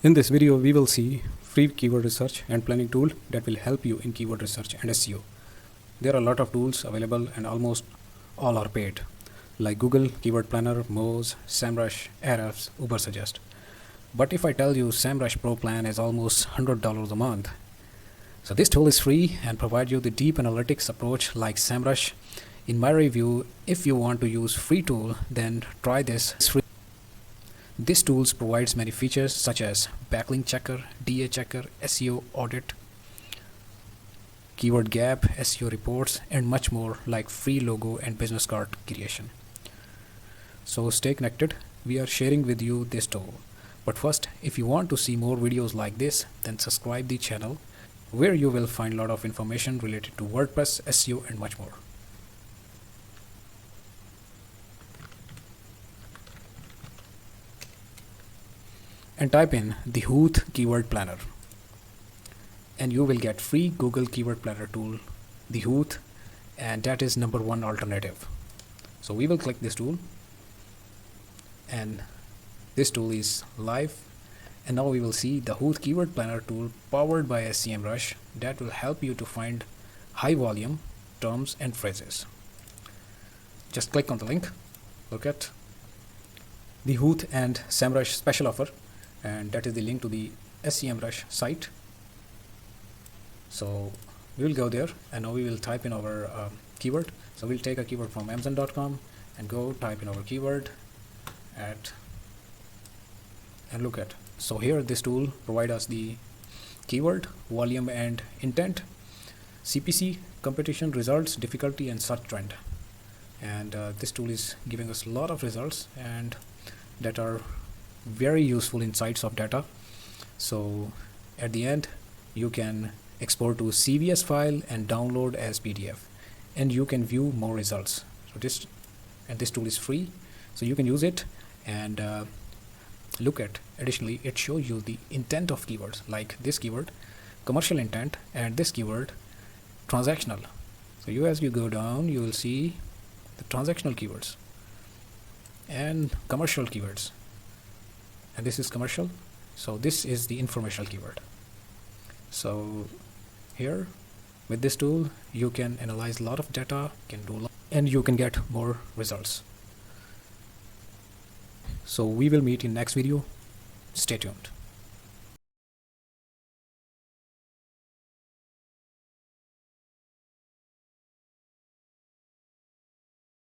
In this video, we will see free keyword research and planning tool that will help you in keyword research and SEO. There are a lot of tools available and almost all are paid, like Google, Keyword Planner, Moz, Semrush, Ahrefs, Ubersuggest. But if I tell you Semrush Pro plan is almost $100 a month, so this tool is free and provide you the deep analytics approach like Semrush. In my review, if you want to use free tool, then try this. It's free. This tool provides many features such as backlink checker, DA checker, SEO audit, keyword gap, SEO reports, and much more like free logo and business card creation. So stay connected. We are sharing with you this tool. But first, if you want to see more videos like this, then subscribe the channel where you will find a lot of information related to WordPress, SEO, and much more. And type in the Hooth Keyword Planner and you will get free Google Keyword Planner tool, the Hooth, and that is #1 alternative. So we will click this tool and this tool is live, and now we will see the Hooth Keyword Planner tool powered by Semrush that will help you to find high volume terms and phrases. Just click on the link, look at the Hooth and Semrush special offer, and that is the link to the Semrush site. So we will go there and now we will type in our keyword. So we'll take a keyword from Amazon.com and go type in our keyword and look at. So here this tool provide us the keyword, volume and intent, CPC, competition, results, difficulty, and search trend. And this tool is giving us a lot of results and that are very useful insights of data. So at the end you can export to CVS file and download as PDF, and you can view more results. So this tool is free, so you can use it and look at. Additionally, it shows you the intent of keywords, like this keyword commercial intent and this keyword transactional. So as you go down, you will see the transactional keywords and commercial keywords, and this is commercial, so this is the informational keyword. So here with this tool you can analyze a lot of data, and you can get more results. So we will meet in next video. Stay tuned.